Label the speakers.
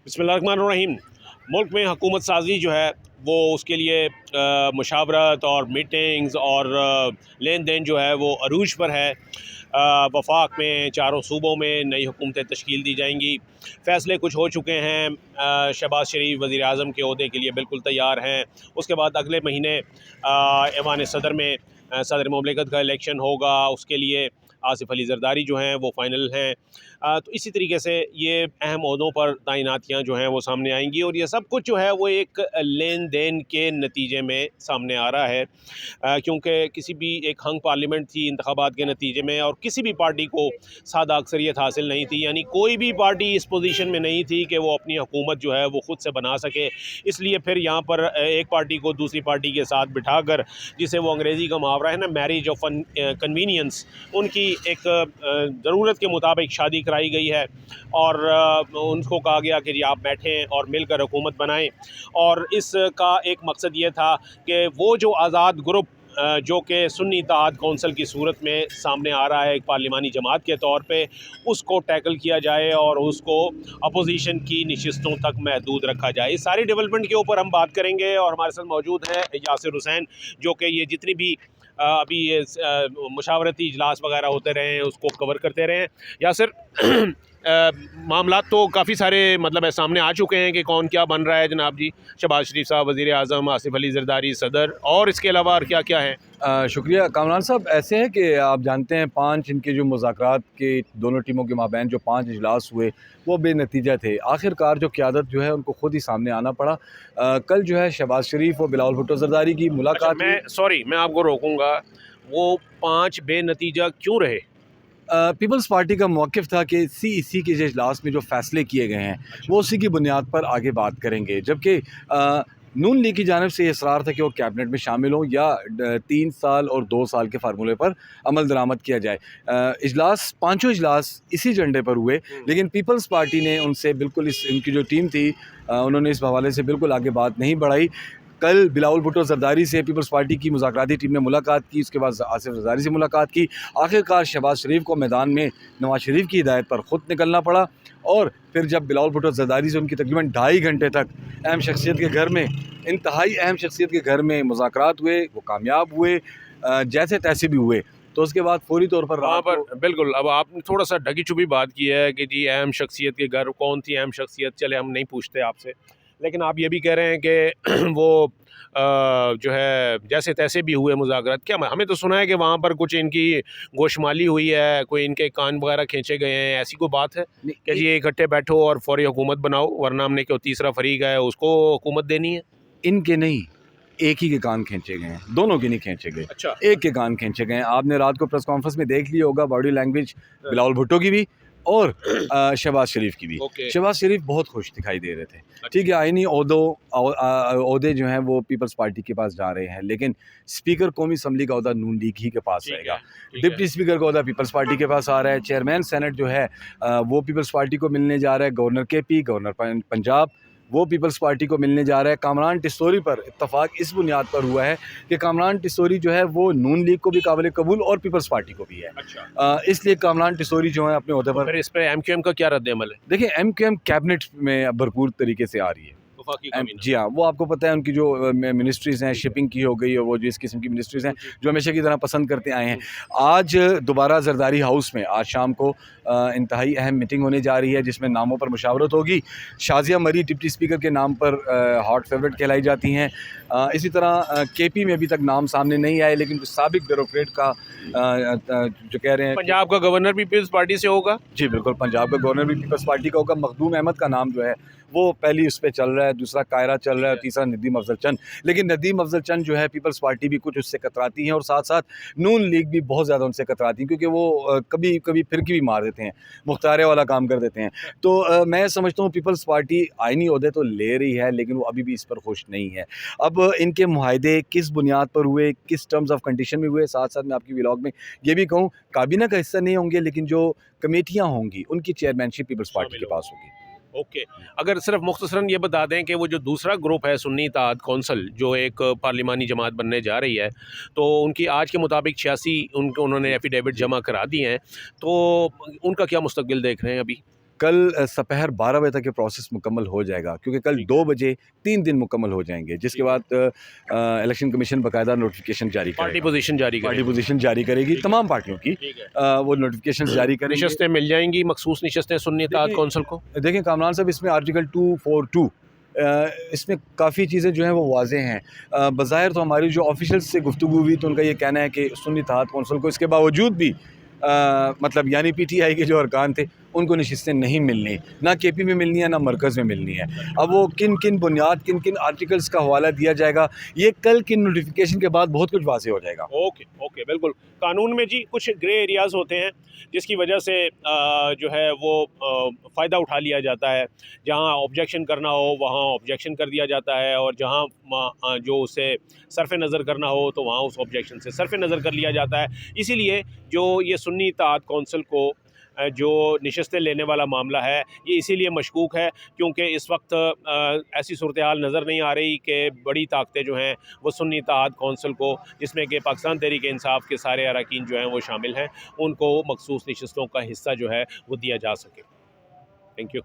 Speaker 1: बिस्मिल्लाहिर्रहमानिर्रहीम। मुल्क में हुकूमत साजी जो है वो उसके लिए मुशावरत और मीटिंग्स और लेन देन जो है वो अरूज पर है। वफाक में चारों सूबों में नई हुकूमतें तश्कील दी जाएंगी। फ़ैसले कुछ हो चुके हैं। शहबाज शरीफ वज़ीर आज़म के ओहदे के लिए बिल्कुल तैयार हैं। उसके बाद अगले महीने ऐवान सदर में सदर ममलिकत का इलेक्शन होगा, उसके लिए आसिफ अली ज़रदारी जो हैं वो फ़ाइनल हैं। तो इसी तरीके से ये अहम ओहदों पर तैनातियाँ जो हैं वो सामने आएंगी और ये सब कुछ जो है वो एक लेन देन के नतीजे में सामने आ रहा है। क्योंकि किसी भी एक हंग पार्लियामेंट थी इंतखाबात के नतीजे में और किसी भी पार्टी को सादा अक्सरियत हासिल नहीं थी, यानी कोई भी पार्टी इस पोजीशन में नहीं थी कि वो अपनी हुकूमत जो है वो ख़ुद से बना सके। इसलिए फिर यहाँ पर एक पार्टी को दूसरी पार्टी के साथ बिठाकर, जिसे वो अंग्रेज़ी का मुहावरा है ना, मैरिज ऑफ कन्वीनियंस, उनकी एक ज़रूरत के मुताबिक शादी कराई गई है और उनको कहा गया कि जी आप बैठें और मिलकर हुकूमत बनाएं। और इसका एक मकसद ये था कि वो जो आज़ाद ग्रुप जो कि सुन्नी इत्तेहाद कौंसल की सूरत में सामने आ रहा है एक पार्लिमानी जमात के तौर पे, उसको टैकल किया जाए और उसको अपोजिशन की नशिस्तों तक महदूद रखा जाए। इस सारी डेवलपमेंट के ऊपर हम बात करेंगे और हमारे साथ मौजूद हैं यासिर हुसैन, जो कि ये जितनी भी अभी ये मुशावरती इजलास वगैरह होते रहे हैं उसको कवर करते रहे हैं। यासिर, मामला तो काफ़ी सारे मतलब सामने आ चुके हैं कि कौन क्या बन रहा है जनाब जी। शहबाज शरीफ साहब वज़ीर आज़म, आसिफ अली ज़रदारी सदर, और इसके अलावा और क्या क्या है?
Speaker 2: शुक्रिया कामरान साहब। ऐसे है कि आप जानते हैं 5 इनके जो मुज़ाकरात के दोनों टीमों के माबैन जो 5 इजलास हुए वो बेनतीजा थे। आखिरकार जो क़यादत जो है उनको ख़ुद ही सामने आना पड़ा। कल जो है शहबाज शरीफ और बिलावल भुट्टो ज़रदारी की मुलाकात।
Speaker 1: मैं आपको रोकूंगा, वो 5 बेनतीजा क्यों रहे?
Speaker 2: पीपल्स पार्टी का मौक़िफ़ था कि CEC के जो इजलास में जो फ़ैसले किए गए हैं वो उसी की बुनियाद पर आगे बात करेंगे, जबकि नून लीग की जानिब से इसरार था कि वो कैबिनेट में शामिल हों या 3 साल और 2 साल के फार्मूले पर अमल दरामद किया जाए। इजलास, पाँचों इजलास इसी एजेंडे पर हुए, लेकिन पीपल्स पार्टी ने उनसे बिल्कुल इनकी जो टीम थी उन्होंने इस हवाले से बिल्कुल आगे बात नहीं बढ़ाई। कल बिलावल भुट्टो ज़रदारी से पीपल्स पार्टी की मुज़ाकराती टीम ने मुलाकात की, उसके बाद आसिफ ज़रदारी से मुलाकात की। आखिरकार शहबाज शरीफ को मैदान में नवाज शरीफ की हिदायत पर ख़ुद निकलना पड़ा और फिर जब बिलावल भुट्टो ज़रदारी से उनकी तकरीबन 2.5 घंटे तक अहम शख्सियत के घर में, इंतहाई अहम शख्सियत के घर में मुज़ाकरात हुए, वो कामयाब हुए, जैसे तैसे भी हुए। तो उसके बाद फौरी तौर पर
Speaker 1: वहाँ पर बिल्कुल, अब आपने थोड़ा सा ढकी छुपी बात की है कि जी अहम शख्सियत के घर, कौन थी अहम शख्सियत, चले हम नहीं पूछते आपसे, लेकिन आप ये भी कह रहे हैं कि वो जो है जैसे तैसे भी हुए मुज़ाकरात। क्या हमें तो सुना है कि वहाँ पर कुछ इनकी गोशमाली हुई है, कोई इनके कान वगैरह खींचे गए हैं, ऐसी कोई बात है कि जी इकट्ठे बैठो और फौरी हुकूमत बनाओ, वरना हमने क्यों तीसरा फरीक है उसको हुकूमत देनी है?
Speaker 2: इनके नहीं, एक ही के कान खींचे गए हैं, दोनों के नहीं खींचे गए।
Speaker 1: अच्छा।
Speaker 2: एक के कान खींचे गए हैं। आपने रात को प्रेस कॉन्फ्रेंस में देख लिया होगा बॉडी लैंग्वेज बिलावल भुट्टो की भी और शहबाज शरीफ की भी। शहबाज शरीफ बहुत खुश दिखाई दे रहे थे। ठीक है, आईनी ओहदे जो हैं वो पीपल्स पार्टी के पास जा रहे हैं, लेकिन स्पीकर कौमी असम्बली का ओहदा नून लीग ही के पास रहेगा। डिप्टी स्पीकर का ओहदा पीपल्स पार्टी के पास आ रहा है। चेयरमैन सेनेट जो है वो पीपल्स पार्टी को मिलने जा रहा है। गवर्नर KP, गवर्नर पंजाब, वो पीपल्स पार्टी को मिलने जा रहा है। कामरान टिस्सोरी पर इत्तफाक इस बुनियाद पर हुआ है कि कामरान टिस्सोरी जो है वो नून लीग को भी काबिल कबूल और पीपल्स पार्टी को भी है।
Speaker 1: अच्छा।
Speaker 2: इसलिए कामरान टिस्सोरी जो है अपने ओहदे पर।
Speaker 1: फिर इस पर MQM का क्या रद्द-ए-अमल है?
Speaker 2: देखिए, MQM कैबिनेट में भरपूर तरीके से आ रही है। जी हाँ, वो आपको पता है उनकी जो मिनिस्ट्रीज़ हैं, शिपिंग की हो गई, और वो जो इस किस्म की मिनिस्ट्रीज़ हैं जो हमेशा की तरह पसंद करते आए हैं। आज दोबारा ज़रदारी हाउस में आज शाम को इंतहाई अहम मीटिंग होने जा रही है जिसमें नामों पर मुशावरत होगी। शाज़िया मरी डिप्टी स्पीकर के नाम पर हॉट फेवरेट कहलाई जाती हैं। इसी तरह KP में अभी तक नाम सामने नहीं आए, लेकिन साबिक ब्यूरोक्रेट का जो कह रहे हैं
Speaker 1: पंजाब का गवर्नर भी पीपल्स पार्टी से होगा।
Speaker 2: जी बिल्कुल, पंजाब का गवर्नर भी पीपल्स पार्टी का होगा। मखदूम अहमद का नाम जो है वो पहली उस पर चल रहा है, दूसरा कायरा चल रहा है, तीसरा नदीम अफजल चंद। लेकिन नदीम अफजल चंद जो है पीपल्स पार्टी भी कुछ उससे कतराती हैं और साथ साथ नून लीग भी बहुत ज़्यादा उनसे कतराती है, क्योंकि वो कभी कभी फिरकी भी मार देते हैं, मुख्तारे वाला काम कर देते हैं। तो मैं समझता हूँ पीपल्स पार्टी आइनी ओहदे तो ले रही है, लेकिन वो अभी भी इस पर खुश नहीं है। अब इनके मुआहदे किस बुनियाद पर हुए, किस टर्म्स ऑफ कंडीशन में हुए, साथ साथ मैं आपकी व्लॉग में ये भी कहूँ काबीना का हिस्सा नहीं होंगे, लेकिन जो कमेटियाँ होंगी उनकी चेयरमैनशिप पीपल्स पार्टी के पास होगी।
Speaker 1: ओके। अगर सिर्फ मुख्तसरन ये बता दें कि वो जो दूसरा ग्रुप है सुन्नी इत्तेहाद कौंसल, जो एक पार्लिमानी जमात बनने जा रही है, तो उनकी आज के मुताबिक 86 उन्होंने एफिडेविट जमा करा दिए हैं, तो उनका क्या मुस्तकबिल देख रहे हैं अभी?
Speaker 2: कल सपहर 12 बजे तक ये प्रोसेस मुकम्मल हो जाएगा, क्योंकि कल 2 बजे 3 दिन मुकम्मल हो जाएंगे, जिसके बाद इलेक्शन कमीशन बाकायदा नोटिफिकेशन जारी
Speaker 1: पार्टी
Speaker 2: करेगा,
Speaker 1: पोजीशन जारी
Speaker 2: पार्टी
Speaker 1: करेगी।
Speaker 2: पोजीशन जारी करेगी तमाम पार्टियों की।
Speaker 1: ठीक है।
Speaker 2: वो नोटिफिकेशन जारी करेंगे।
Speaker 1: नशस्तें मिल जाएंगी, मखसूस नशस्तें सुन्नी इत्तेहाद
Speaker 2: देखिए-
Speaker 1: कौंसिल को।
Speaker 2: देखिए कामरान साहब, इसमें आर्टिकल 242 इसमें काफ़ी चीज़ें जो हैं वो वाज़ेह हैं। बज़ाहिर तो हमारी जो ऑफिशियल्स से गुफ्तगू हुई तो उनका ये कहना है कि सुन्नी इत्तेहाद कौंसिल को इसके बावजूद भी मतलब यानी पीटीआई के जो अरकान थे उनको नशिस्तें नहीं मिलनी, ना केपी में मिलनी है ना मरकज़ में मिलनी है। अब वो किन किन बुनियाद, किन किन आर्टिकल्स का हवाला दिया जाएगा, ये कल की नोटिफिकेशन के बाद बहुत कुछ वाज़ेह हो जाएगा।
Speaker 1: ओके ओके, बिल्कुल। कानून में जी कुछ ग्रे एरियाज़ होते हैं जिसकी वजह से जो है वो फ़ायदा उठा लिया जाता है। जहाँ ऑब्जेक्शन करना हो वहाँ ऑब्जेक्शन कर दिया जाता है, और जहाँ जो उसे सरफ़ नज़र करना हो तो वहाँ उस ऑब्जेक्शन से सरफ़ नज़र कर लिया जाता है। इसीलिए जो ये सुन्नी इत्तेहाद कौंसिल को जो नशस्तें लेने वाला मामला है, ये इसीलिए मशकूक है क्योंकि इस वक्त ऐसी सूरत हाल नज़र नहीं आ रही कि बड़ी ताकतें जो हैं वो सुन्नी इत्तेहाद कौंसिल को, जिसमें कि पाकिस्तान तहरीक इंसाफ के सारे अरकान जो हैं वो शामिल हैं, उनको मखसूस नशस्तों का हिस्सा जो है वो दिया जा सके। Thank you.